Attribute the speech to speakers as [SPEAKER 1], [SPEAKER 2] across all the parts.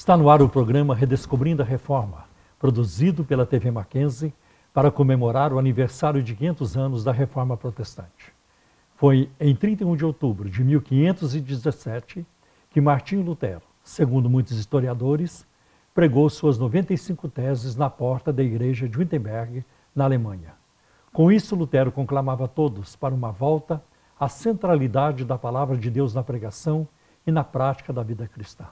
[SPEAKER 1] Está no ar o programa Redescobrindo a Reforma, produzido pela TV Mackenzie para comemorar o aniversário de 500 anos da Reforma Protestante. Foi em 31 de outubro de 1517 que Martinho Lutero, segundo muitos historiadores, pregou suas 95 teses na porta da igreja de Wittenberg, na Alemanha. Com isso, Lutero conclamava todos para uma volta à centralidade da palavra de Deus na pregação e na prática da vida cristã.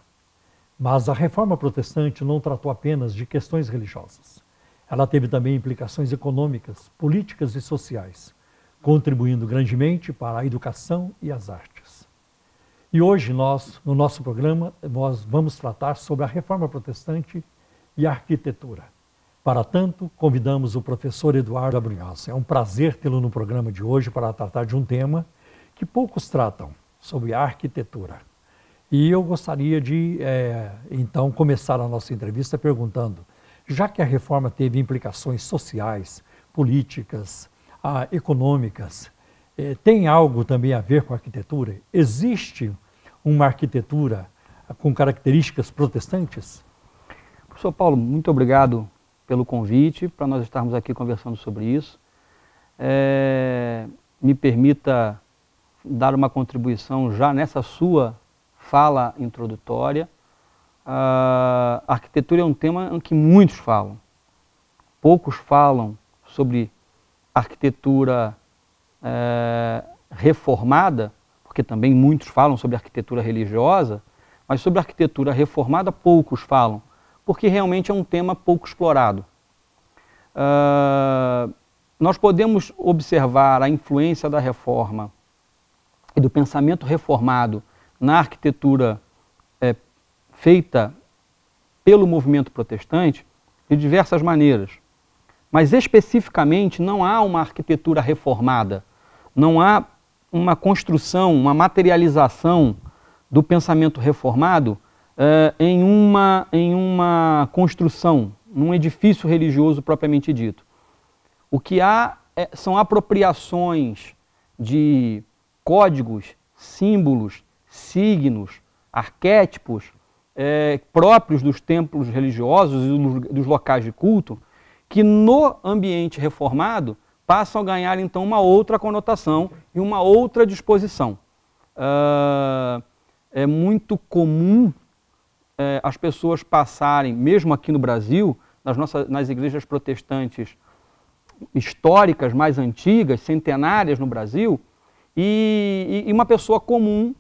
[SPEAKER 1] Mas a Reforma Protestante não tratou apenas de questões religiosas. Ela teve também implicações econômicas, políticas e sociais, contribuindo grandemente para a educação e as artes. E hoje no nosso programa, nós vamos tratar sobre a Reforma Protestante e a arquitetura. Para tanto, convidamos o professor Eduardo Abrunhosa. É um prazer tê-lo no programa de hoje para tratar de um tema que poucos tratam, sobre a arquitetura. E eu gostaria de, então, começar a nossa entrevista perguntando, já que a reforma teve implicações sociais, políticas, econômicas, tem algo também a ver com a arquitetura? Existe uma arquitetura com características protestantes?
[SPEAKER 2] Professor Paulo, muito obrigado pelo convite, para nós estarmos aqui conversando sobre isso. Me permita dar uma contribuição já nessa sua fala introdutória. A arquitetura é um tema em que muitos falam. Poucos falam sobre arquitetura reformada, porque também muitos falam sobre arquitetura religiosa, mas sobre arquitetura reformada poucos falam, porque realmente é um tema pouco explorado. Nós podemos observar a influência da reforma e do pensamento reformado na arquitetura feita pelo movimento protestante de diversas maneiras. Mas especificamente não há uma arquitetura reformada, não há uma construção, uma materialização do pensamento reformado em uma construção, num edifício religioso propriamente dito. O que há são apropriações de códigos, símbolos, signos, arquétipos próprios dos templos religiosos e dos locais de culto, que no ambiente reformado passam a ganhar então uma outra conotação e uma outra disposição. É muito comum as pessoas passarem, mesmo aqui no Brasil, nas igrejas protestantes históricas mais antigas, centenárias no Brasil, e uma pessoa comum,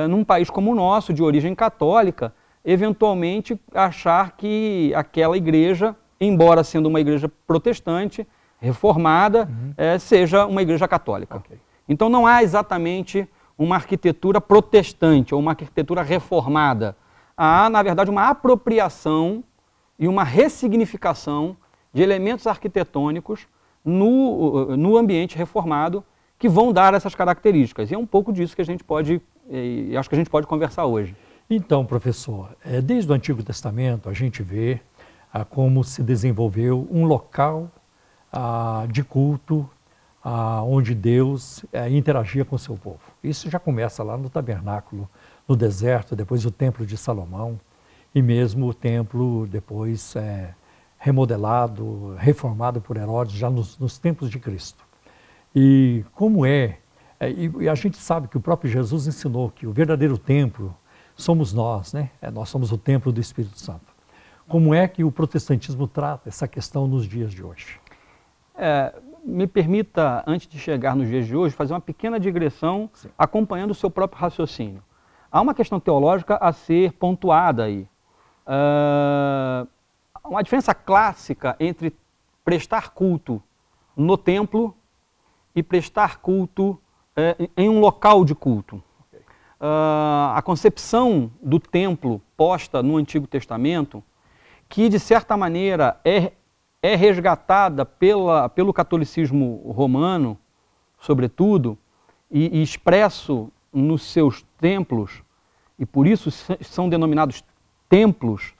[SPEAKER 2] num país como o nosso, de origem católica, eventualmente achar que aquela igreja, embora sendo uma igreja protestante, reformada, seja uma igreja católica. Okay. Então não há exatamente uma arquitetura protestante ou uma arquitetura reformada. Há, na verdade, uma apropriação e uma ressignificação de elementos arquitetônicos no ambiente reformado que vão dar essas características. E é um pouco disso que a gente pode, acho que a gente pode conversar hoje.
[SPEAKER 1] Então, professor, desde o Antigo Testamento a gente vê como se desenvolveu um local de culto onde Deus interagia com o seu povo. Isso já começa lá no tabernáculo, no deserto, depois o templo de Salomão e mesmo o templo depois remodelado, reformado por Herodes já nos tempos de Cristo. E como e a gente sabe que o próprio Jesus ensinou que o verdadeiro templo somos nós, né? Nós somos o templo do Espírito Santo. Como é que o protestantismo trata essa questão nos dias de hoje?
[SPEAKER 2] Me permita, antes de chegar nos dias de hoje, fazer uma pequena digressão, sim, acompanhando o seu próprio raciocínio. Há uma questão teológica a ser pontuada aí. Uma diferença clássica entre prestar culto no templo e prestar culto em um local de culto. Okay. A concepção do templo posta no Antigo Testamento, que de certa maneira é resgatada pelo catolicismo romano, sobretudo, e expresso nos seus templos, e por isso são denominados templos,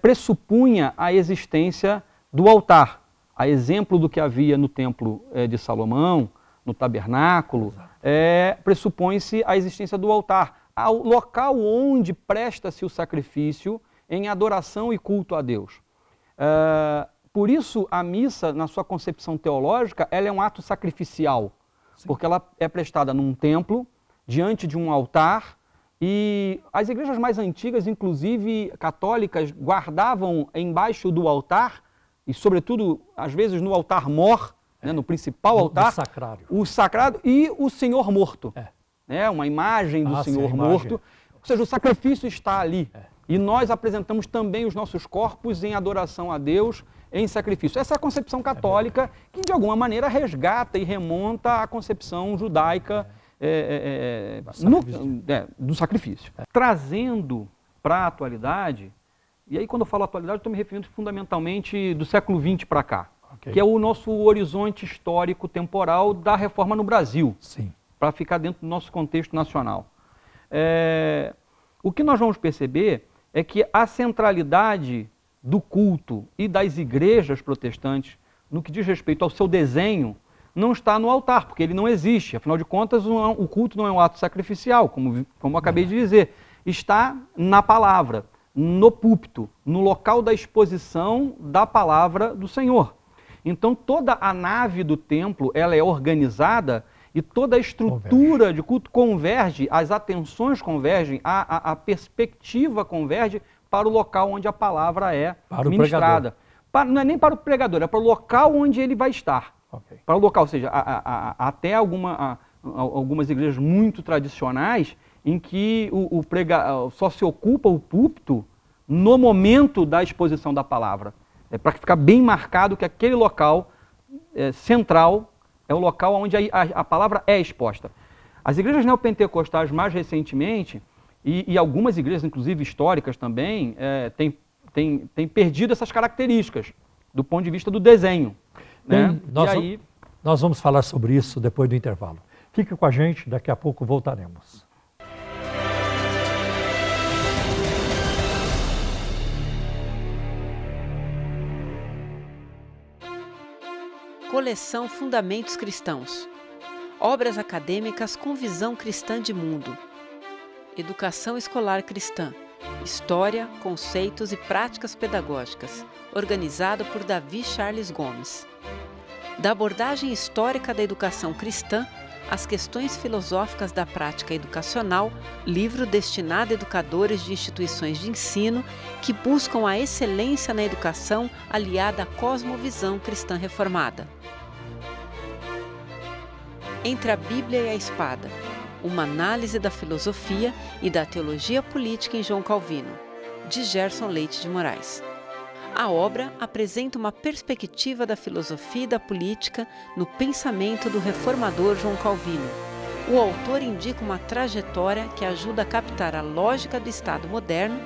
[SPEAKER 2] pressupunha a existência do altar, a exemplo do que havia no templo de Salomão, no tabernáculo, pressupõe-se a existência do altar, ao local onde presta-se o sacrifício em adoração e culto a Deus. Por isso, a missa, na sua concepção teológica, ela é um ato sacrificial, sim, porque ela é prestada num templo, diante de um altar, e as igrejas mais antigas, inclusive católicas, guardavam embaixo do altar, e sobretudo, às vezes, no altar-mor, né, no principal altar, o sacrário e o Senhor morto. Né, uma imagem do Senhor morto. Ou seja, o sacrifício está ali. E nós apresentamos também os nossos corpos em adoração a Deus, em sacrifício. Essa é a concepção católica que, de alguma maneira, resgata e remonta à concepção judaica do sacrifício. Trazendo para a atualidade, e aí quando eu falo atualidade, estou me referindo fundamentalmente do século XX para cá, que é o nosso horizonte histórico temporal da reforma no Brasil, para ficar dentro do nosso contexto nacional. O que nós vamos perceber é que a centralidade do culto e das igrejas protestantes, no que diz respeito ao seu desenho, não está no altar, porque ele não existe. Afinal de contas, o culto não é um ato sacrificial, como eu acabei de dizer. Está na palavra, no púlpito, no local da exposição da palavra do Senhor. Então, toda a nave do templo, ela é organizada e toda a estrutura de culto converge, as atenções convergem, a perspectiva converge para o local onde a palavra é ministrada. Não é nem para o pregador, é para o local onde ele vai estar. Para o local, ou seja, até algumas igrejas muito tradicionais em que só se ocupa o púlpito no momento da exposição da palavra. Para ficar bem marcado que aquele local central é o local onde a palavra é exposta. As igrejas neopentecostais, mais recentemente, e algumas igrejas, inclusive históricas também, têm perdido essas características do ponto de vista do desenho.
[SPEAKER 1] Bem, nós vamos falar sobre isso depois do intervalo. Fique com a gente, daqui a pouco voltaremos.
[SPEAKER 3] Coleção Fundamentos Cristãos. Obras acadêmicas com visão cristã de mundo. Educação escolar cristã. História, conceitos e práticas pedagógicas. Organizado por Davi Charles Gomes. Da abordagem histórica da educação cristã às questões filosóficas da prática educacional, livro destinado a educadores de instituições de ensino que buscam a excelência na educação aliada à cosmovisão cristã reformada. Entre a Bíblia e a Espada, uma análise da filosofia e da teologia política em João Calvino, de Gerson Leite de Moraes. A obra apresenta uma perspectiva da filosofia e da política no pensamento do reformador João Calvino. O autor indica uma trajetória que ajuda a captar a lógica do Estado moderno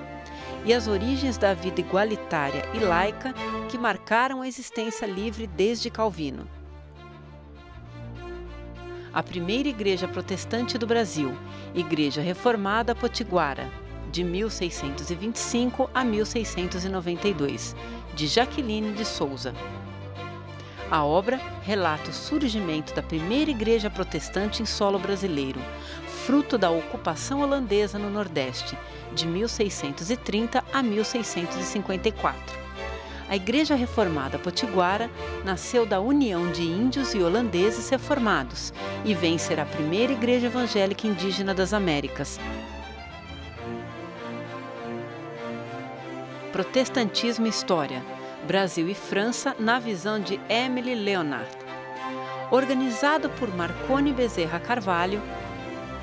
[SPEAKER 3] e as origens da vida igualitária e laica que marcaram a existência livre desde Calvino. A primeira igreja protestante do Brasil, Igreja Reformada Potiguara, de 1625 a 1692, de Jaqueline de Souza. A obra relata o surgimento da primeira igreja protestante em solo brasileiro, fruto da ocupação holandesa no Nordeste, de 1630 a 1654. A Igreja Reformada Potiguara nasceu da união de índios e holandeses reformados e vem ser a primeira igreja evangélica indígena das Américas. Protestantismo e História, Brasil e França na visão de Émile Leonard. Organizado por Marconi Bezerra Carvalho,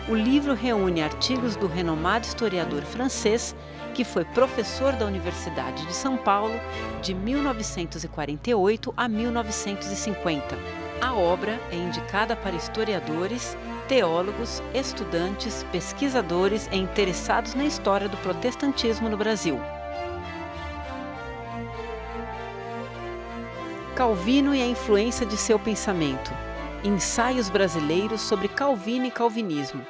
[SPEAKER 3] o livro reúne artigos do renomado historiador francês, que foi professor da Universidade de São Paulo de 1948 a 1950. A obra é indicada para historiadores, teólogos, estudantes, pesquisadores e interessados na história do protestantismo no Brasil. Calvino e a influência de seu pensamento. Ensaios brasileiros sobre Calvino e Calvinismo.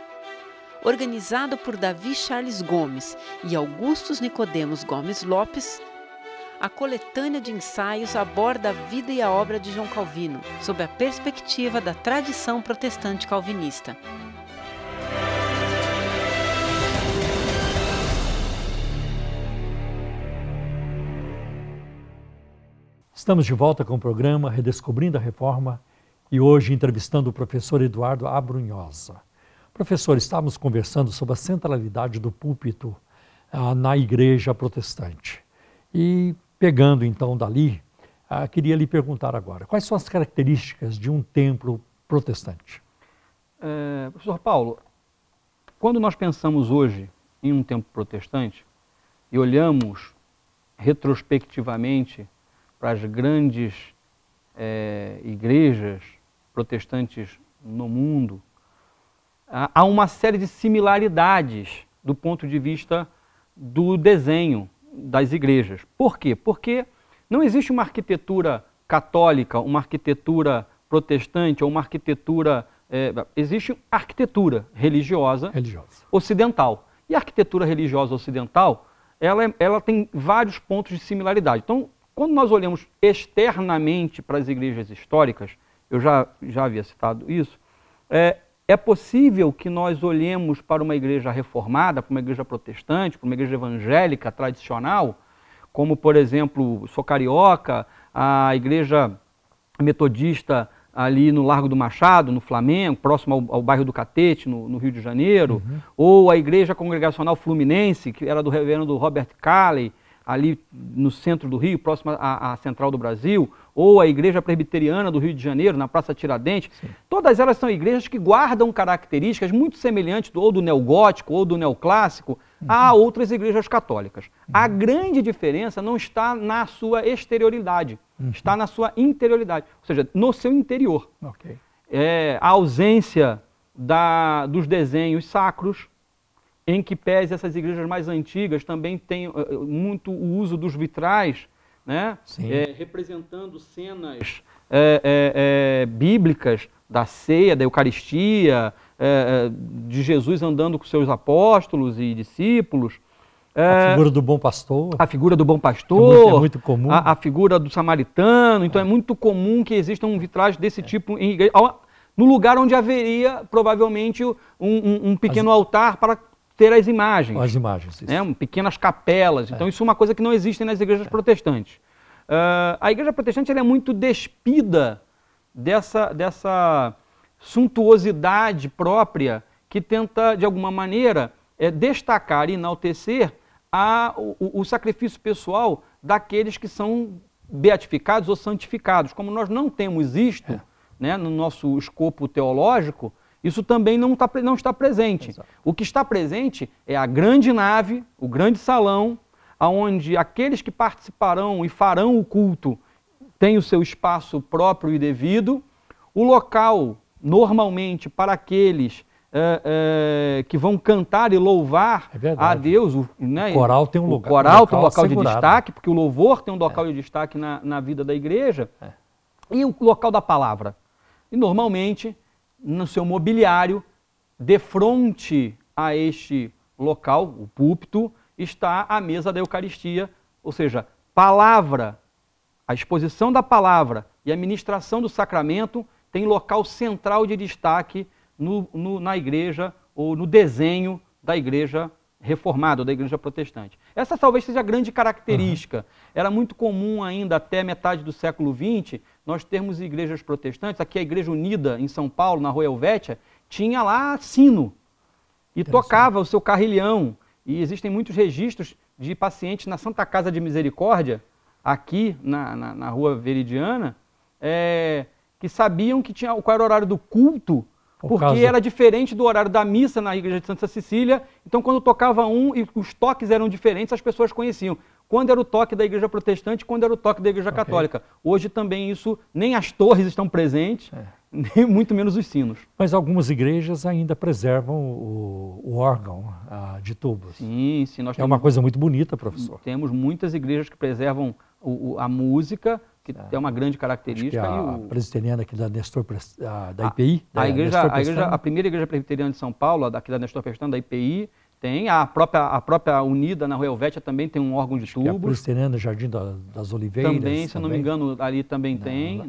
[SPEAKER 3] Organizado por Davi Charles Gomes e Augustus Nicodemos Gomes Lopes, a coletânea de ensaios aborda a vida e a obra de João Calvino, sob a perspectiva da tradição protestante calvinista.
[SPEAKER 1] Estamos de volta com o programa Redescobrindo a Reforma e hoje entrevistando o professor Eduardo Abrunhosa. Professor, estávamos conversando sobre a centralidade do púlpito na igreja protestante. E pegando então dali, queria lhe perguntar agora, quais são as características de um templo protestante?
[SPEAKER 2] Professor Paulo, quando nós pensamos hoje em um templo protestante e olhamos retrospectivamente para as grandes igrejas protestantes no mundo, há uma série de similaridades do ponto de vista do desenho das igrejas. Por quê? Porque não existe uma arquitetura católica, uma arquitetura protestante ou uma arquitetura... existe arquitetura religiosa ocidental. E a arquitetura religiosa ocidental, ela tem vários pontos de similaridade. Então, quando nós olhamos externamente para as igrejas históricas, eu já havia citado isso, é possível que nós olhemos para uma igreja reformada, para uma igreja protestante, para uma igreja evangélica tradicional, como, por exemplo, sou carioca, a igreja metodista ali no Largo do Machado, no Flamengo, próximo ao bairro do Catete, no Rio de Janeiro, ou a igreja congregacional fluminense, que era do reverendo Robert Calley, ali no centro do Rio, próximo à Central do Brasil, ou a igreja presbiteriana do Rio de Janeiro, na Praça Tiradentes. Sim. Todas elas são igrejas que guardam características muito semelhantes ou do neogótico ou do neoclássico a outras igrejas católicas. A grande diferença não está na sua exterioridade, está na sua interioridade, ou seja, no seu interior.
[SPEAKER 1] Okay.
[SPEAKER 2] A ausência dos desenhos sacros, em que pese essas igrejas mais antigas também têm muito o uso dos vitrais, né? Representando cenas bíblicas da ceia, da Eucaristia, de Jesus andando com seus apóstolos e discípulos.
[SPEAKER 1] A figura do bom pastor.
[SPEAKER 2] A figura do bom pastor.
[SPEAKER 1] É muito comum.
[SPEAKER 2] A figura do samaritano. Então é muito comum que existam vitrais desse tipo em igreja, no lugar onde haveria provavelmente um pequeno altar para ter as imagens.
[SPEAKER 1] As imagens, isso.
[SPEAKER 2] Pequenas capelas. Então isso é uma coisa que não existe nas igrejas protestantes. A igreja protestante ela é muito despida dessa suntuosidade própria que tenta, de alguma maneira, destacar e enaltecer o sacrifício pessoal daqueles que são beatificados ou santificados. Como nós não temos isto no nosso escopo teológico, isso também não está presente. Exato. O que está presente é a grande nave, o grande salão, onde aqueles que participarão e farão o culto têm o seu espaço próprio e devido, o local, normalmente, para aqueles que vão cantar e louvar a Deus.
[SPEAKER 1] O coral tem um lugar.
[SPEAKER 2] O coral tem um local de destaque, porque o louvor tem um local de destaque na vida da igreja. E o local da palavra. E, normalmente, no seu mobiliário, de frente a este local, o púlpito, está a mesa da Eucaristia, ou seja, palavra, a exposição da palavra e a ministração do sacramento tem local central de destaque na igreja ou no desenho da igreja reformada, ou da igreja protestante. Essa talvez seja a grande característica. Era muito comum ainda até metade do século XX nós termos igrejas protestantes. Aqui a Igreja Unida em São Paulo, na Rua Helvétia, tinha lá sino e tocava o seu carrilhão. E existem muitos registros de pacientes na Santa Casa de Misericórdia, aqui na Rua Veridiana, que sabiam qual era o horário do culto, porque era diferente do horário da missa na igreja de Santa Cecília. Então, quando tocava um e os toques eram diferentes, as pessoas conheciam quando era o toque da igreja protestante e quando era o toque da igreja católica. Hoje também isso, nem as torres estão presentes, nem muito menos os sinos.
[SPEAKER 1] Mas algumas igrejas ainda preservam o órgão de tubos.
[SPEAKER 2] Sim, sim.
[SPEAKER 1] É uma coisa muito bonita, professor.
[SPEAKER 2] Temos muitas igrejas que preservam a música, que é uma grande característica.
[SPEAKER 1] A presbiteriana aqui da Nestor, da IPI.
[SPEAKER 2] A primeira igreja presbiteriana de São Paulo, aqui da Nestor Pestana, da IPI, tem. A própria Unida, na Rua Helvétia, também tem um órgão de tubos.
[SPEAKER 1] A presbiteriana Jardim das Oliveiras.
[SPEAKER 2] Também, se eu não me engano, ali também tem,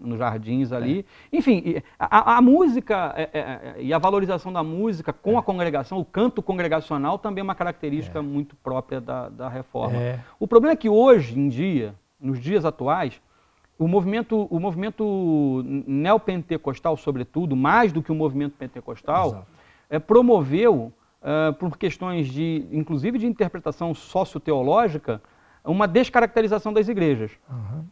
[SPEAKER 2] nos jardins ali. Enfim, a música e a valorização da música com a congregação, o canto congregacional, também é uma característica muito própria da reforma. O problema é que hoje em dia, nos dias atuais, o movimento neopentecostal, sobretudo, mais do que o movimento pentecostal, promoveu, por questões inclusive de interpretação socioteológica, uma descaracterização das igrejas.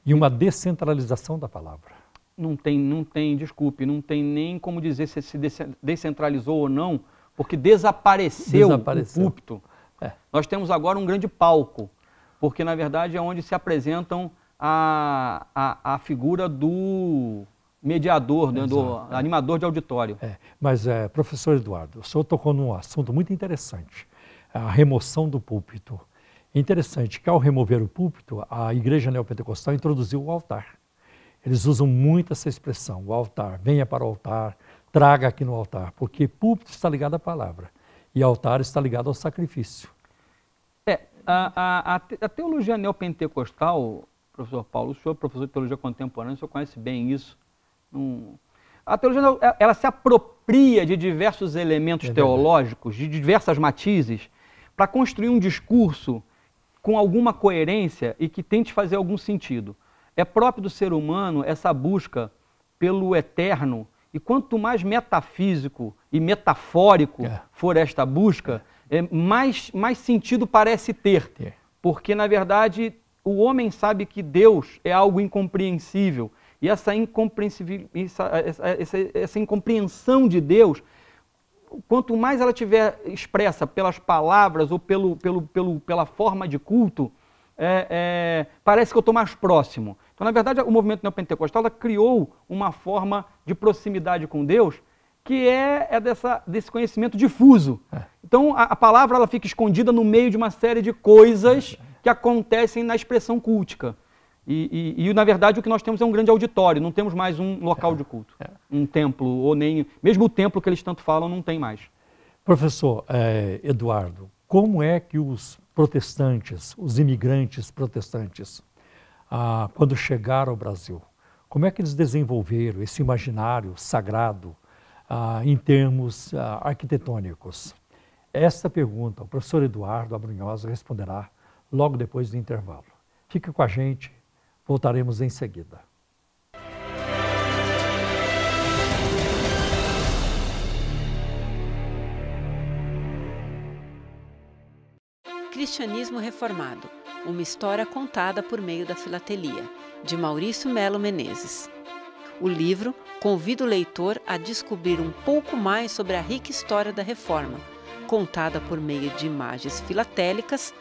[SPEAKER 1] E uma descentralização da palavra.
[SPEAKER 2] Não tem, desculpe, não tem nem como dizer se descentralizou ou não, porque desapareceu o púlpito. Nós temos agora um grande palco, porque na verdade é onde se apresentam a figura do mediador, né, do animador de auditório.
[SPEAKER 1] Mas, professor Eduardo, o senhor tocou num assunto muito interessante, a remoção do púlpito. É interessante que ao remover o púlpito, a igreja neopentecostal introduziu o altar. Eles usam muito essa expressão, o altar, venha para o altar, traga aqui no altar, porque púlpito está ligado à palavra e altar está ligado ao sacrifício.
[SPEAKER 2] A teologia neopentecostal, professor Paulo, o senhor é professor de teologia contemporânea, o senhor conhece bem isso. A teologia ela se apropria de diversos elementos teológicos, de diversas matizes, para construir um discurso com alguma coerência e que tente fazer algum sentido. É próprio do ser humano essa busca pelo eterno, e quanto mais metafísico e metafórico for esta busca, mais sentido parece ter. Porque, na verdade, o homem sabe que Deus é algo incompreensível, e essa incompreensão de Deus, quanto mais ela tiver expressa pelas palavras ou pela forma de culto, parece que eu estou mais próximo. Então, na verdade, o movimento neopentecostal criou uma forma de proximidade com Deus que desse conhecimento difuso. Então, a palavra ela fica escondida no meio de uma série de coisas que acontecem na expressão cultica. E, na verdade, o que nós temos é um grande auditório, não temos mais um local de culto, um templo, ou nem... Mesmo o templo que eles tanto falam, não tem mais.
[SPEAKER 1] Professor Eduardo, como é que os protestantes, os imigrantes protestantes, quando chegaram ao Brasil, como é que eles desenvolveram esse imaginário sagrado em termos arquitetônicos? Esta pergunta o professor Eduardo Abrunhosa responderá logo depois do intervalo. Fique com a gente, voltaremos em seguida.
[SPEAKER 3] Cristianismo Reformado, uma história contada por meio da filatelia, de Maurício Melo Menezes. O livro convida o leitor a descobrir um pouco mais sobre a rica história da Reforma, contada por meio de imagens filatélicas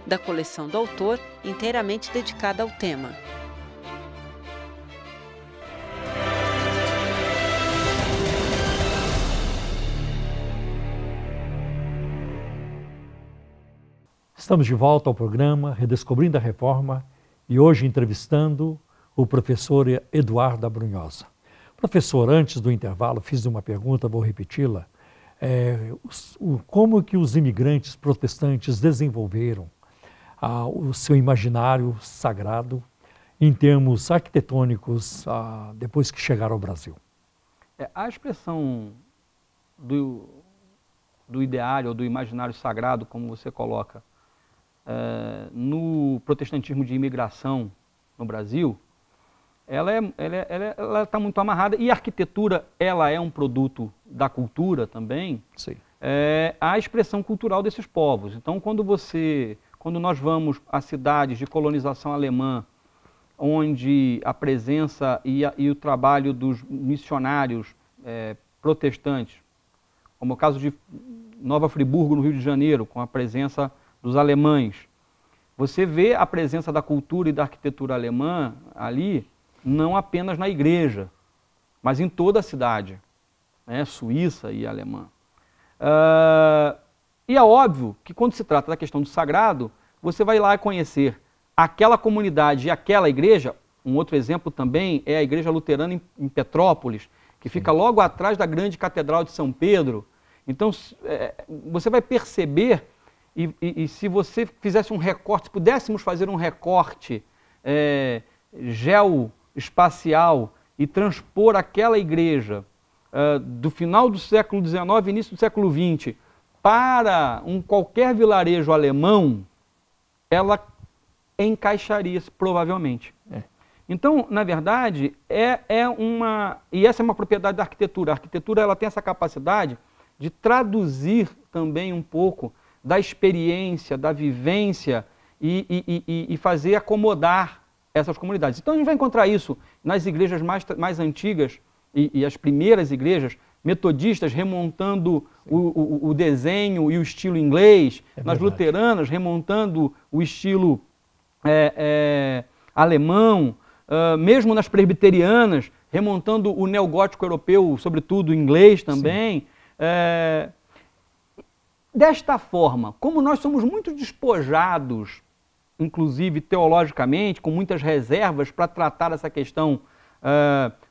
[SPEAKER 3] da coleção do autor, inteiramente dedicada ao tema.
[SPEAKER 1] Estamos de volta ao programa Redescobrindo a Reforma e hoje entrevistando o professor Eduardo Abrunhosa. Professor, antes do intervalo fiz uma pergunta, vou repeti-la. Como que os imigrantes protestantes desenvolveram o seu imaginário sagrado em termos arquitetônicos depois que chegaram ao Brasil?
[SPEAKER 2] A expressão do ideário ou do imaginário sagrado, como você coloca, no protestantismo de imigração no Brasil, ela está muito amarrada, e a arquitetura ela é um produto da cultura também.
[SPEAKER 1] Sim.
[SPEAKER 2] A expressão cultural desses povos. Então, quando nós vamos a cidades de colonização alemã, onde a presença e o trabalho dos missionários protestantes, como o caso de Nova Friburgo, no Rio de Janeiro, com a presença dos alemães, você vê a presença da cultura e da arquitetura alemã ali, não apenas na igreja, mas em toda a cidade, né, suíça e alemã. E é óbvio que quando se trata da questão do sagrado, você vai lá conhecer aquela comunidade e aquela igreja. Um outro exemplo também é a igreja luterana em Petrópolis, que fica logo atrás da grande catedral de São Pedro. Então, você vai perceber, e se você fizesse um recorte, se pudéssemos fazer um recorte geoespacial e transpor aquela igreja do final do século XIX, início do século XX, para qualquer vilarejo alemão, ela encaixaria-se provavelmente. Então, na verdade, e essa é uma propriedade da arquitetura. A arquitetura ela tem essa capacidade de traduzir também um pouco da experiência, da vivência e fazer acomodar essas comunidades. Então a gente vai encontrar isso nas igrejas mais antigas e as primeiras igrejas metodistas remontando o desenho e o estilo inglês, nas luteranas remontando o estilo alemão, mesmo nas presbiterianas remontando o neogótico europeu, sobretudo o inglês também. Desta forma, como nós somos muito despojados, inclusive teologicamente, com muitas reservas para tratar essa questão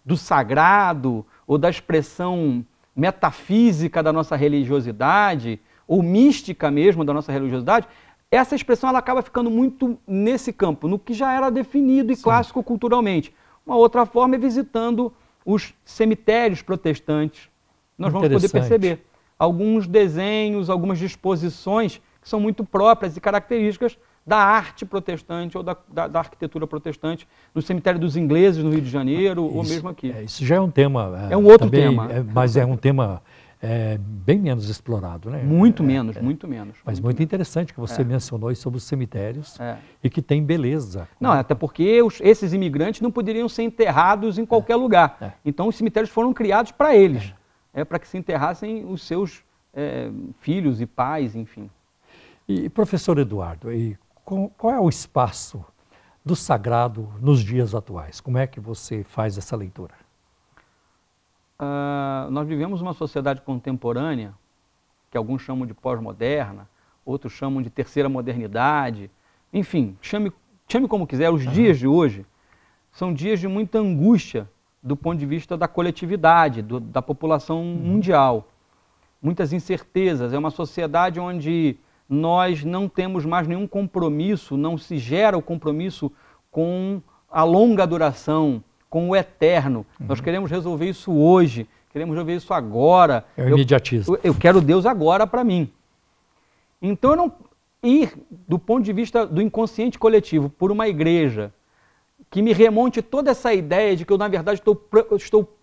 [SPEAKER 2] do sagrado ou da expressão metafísica da nossa religiosidade, ou mística mesmo da nossa religiosidade, essa expressão ela acaba ficando muito nesse campo, no que já era definido e clássico culturalmente. Uma outra forma é visitando os cemitérios protestantes. Nós vamos poder perceber alguns desenhos, algumas disposições que são muito próprias e características da arte protestante ou da arquitetura protestante no cemitério dos ingleses no Rio de Janeiro ou mesmo aqui.
[SPEAKER 1] Isso já é um tema...
[SPEAKER 2] é um outro tema.
[SPEAKER 1] Mas é um tema bem menos explorado, né?
[SPEAKER 2] Muito menos, muito menos.
[SPEAKER 1] Mas muito interessante que você mencionou sobre os cemitérios e que tem beleza.
[SPEAKER 2] Não, até porque esses imigrantes não poderiam ser enterrados em qualquer lugar. Então os cemitérios foram criados para eles. Para que se enterrassem os seus filhos e pais, enfim.
[SPEAKER 1] E professor Eduardo, qual é o espaço do sagrado nos dias atuais? Como é que você faz essa leitura?
[SPEAKER 2] Nós vivemos uma sociedade contemporânea, que alguns chamam de pós-moderna, outros chamam de terceira modernidade, enfim, chame como quiser. Os dias de hoje são dias de muita angústia do ponto de vista da coletividade, da população mundial. Muitas incertezas, é uma sociedade onde nós não temos mais nenhum compromisso, não se gera o compromisso com a longa duração, com o eterno. Nós queremos resolver isso hoje, queremos resolver isso agora.
[SPEAKER 1] É o imediatismo.
[SPEAKER 2] Eu quero Deus agora para mim. Então, eu não ir do ponto de vista do inconsciente coletivo por uma igreja que me remonte toda essa ideia de que eu, na verdade, estou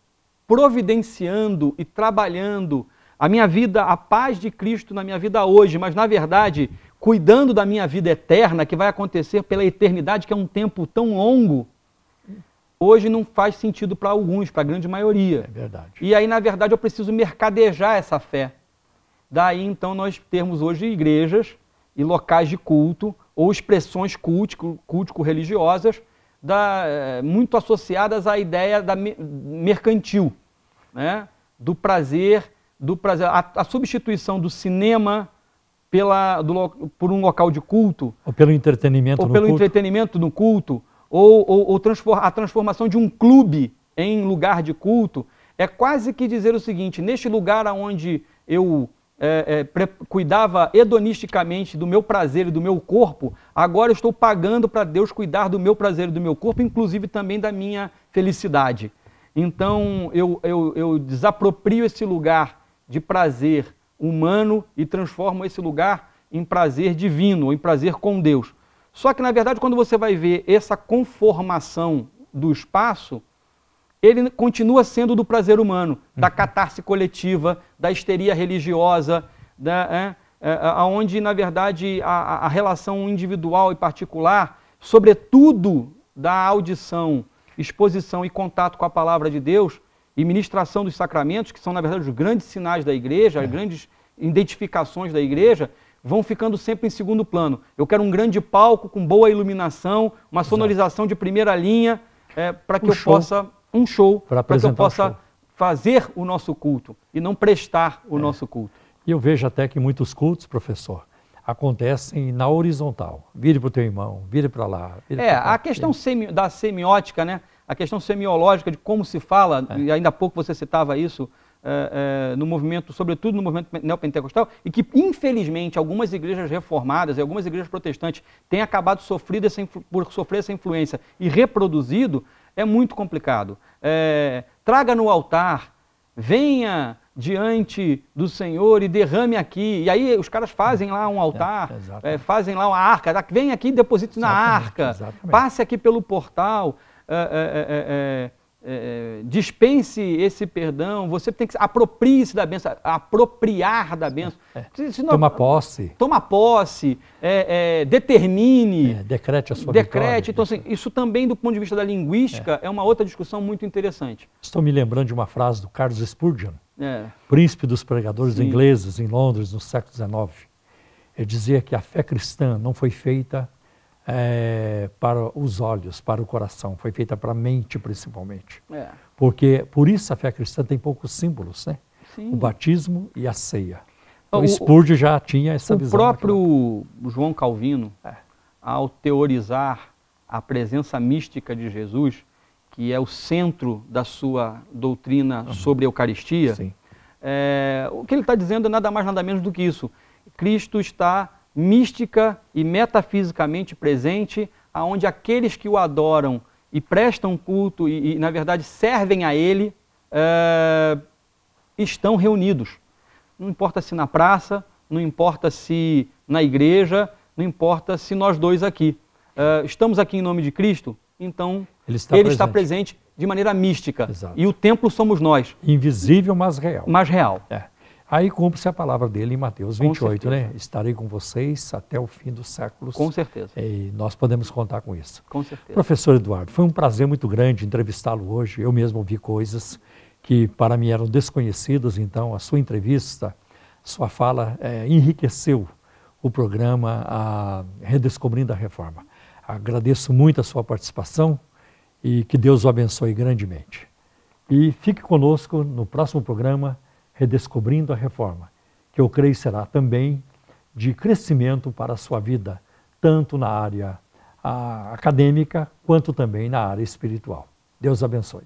[SPEAKER 2] providenciando e trabalhando a minha vida, a paz de Cristo na minha vida hoje, mas, na verdade, cuidando da minha vida eterna, que vai acontecer pela eternidade, que é um tempo tão longo, hoje não faz sentido para alguns, para a grande maioria.
[SPEAKER 1] É verdade.
[SPEAKER 2] E aí, na verdade, eu preciso mercadejar essa fé. Daí, então, nós termos hoje igrejas e locais de culto, ou expressões cultico-religiosas, muito associadas à ideia mercantil, né? do prazer, a substituição do cinema por um local de culto,
[SPEAKER 1] ou pelo entretenimento
[SPEAKER 2] no culto, ou a transformação de um clube em lugar de culto, é quase que dizer o seguinte: neste lugar onde eu cuidava hedonisticamente do meu prazer e do meu corpo, agora eu estou pagando para Deus cuidar do meu prazer e do meu corpo, inclusive também da minha felicidade. Então eu desaproprio esse lugar de prazer humano e transformo esse lugar em prazer divino, em prazer com Deus. Só que, na verdade, quando você vai ver essa conformação do espaço, ele continua sendo do prazer humano, da catarse coletiva, da histeria religiosa, onde, na verdade, a relação individual e particular, sobretudo da audição, exposição e contato com a palavra de Deus e ministração dos sacramentos, que são, na verdade, os grandes sinais da igreja, as grandes identificações da igreja, vão ficando sempre em segundo plano. Eu quero um grande palco com boa iluminação, uma sonorização de primeira linha, para que eu possa... um show, para que eu possa fazer o nosso culto e não prestar o nosso culto.
[SPEAKER 1] E eu vejo até que muitos cultos, professor, acontecem na horizontal. Vire para o teu irmão, vire para lá.
[SPEAKER 2] A questão da semiótica, né? A questão semiológica de como se fala, e ainda há pouco você citava isso, no movimento, sobretudo no movimento neopentecostal, e que, infelizmente, algumas igrejas reformadas e algumas igrejas protestantes têm acabado por sofrer essa influência e reproduzido, é muito complicado. Traga no altar, venha diante do Senhor e derrame aqui. E aí os caras fazem lá um altar, fazem lá uma arca, vem aqui e deposite na arca, passe aqui pelo portal. dispense esse perdão, você tem que aproprie-se da bênção, apropriar da bênção.
[SPEAKER 1] Toma posse.
[SPEAKER 2] Toma posse, determine.
[SPEAKER 1] Decrete a sua vitória.
[SPEAKER 2] Então, assim, isso também, do ponto de vista da linguística, é uma outra discussão muito interessante.
[SPEAKER 1] Estou me lembrando de uma frase do Carlos Spurgeon, príncipe dos pregadores ingleses em Londres no século XIX. Ele dizia que a fé cristã não foi feita para os olhos, para o coração, foi feita para a mente principalmente. Porque por isso a fé cristã tem poucos símbolos, né? O batismo e a ceia. Então, Spurgeon já tinha essa visão.
[SPEAKER 2] O próprio João Calvino, ao teorizar a presença mística de Jesus, que é o centro da sua doutrina sobre a Eucaristia, o que ele está dizendo é nada mais nada menos do que isso. Cristo está mística e metafisicamente presente, aonde aqueles que o adoram e prestam culto e na verdade, servem a Ele, estão reunidos. Não importa se na praça, não importa se na igreja, não importa se nós dois aqui. Estamos aqui em nome de Cristo, então Ele está presente de maneira mística.
[SPEAKER 1] Exato.
[SPEAKER 2] E o templo somos nós.
[SPEAKER 1] Invisível, mas real.
[SPEAKER 2] Mas real.
[SPEAKER 1] Aí cumpre-se a palavra dele em Mateus 28, né? Estarei com vocês até o fim dos séculos.
[SPEAKER 2] Com certeza.
[SPEAKER 1] E nós podemos contar com isso.
[SPEAKER 2] Com certeza.
[SPEAKER 1] Professor Eduardo, foi um prazer muito grande entrevistá-lo hoje. Eu mesmo vi coisas que para mim eram desconhecidas, então a sua entrevista, sua fala enriqueceu o programa Redescobrindo a Reforma. Agradeço muito a sua participação e que Deus o abençoe grandemente. E fique conosco no próximo programa Redescobrindo a Reforma, que eu creio será também de crescimento para a sua vida, tanto na área acadêmica, quanto também na área espiritual. Deus abençoe.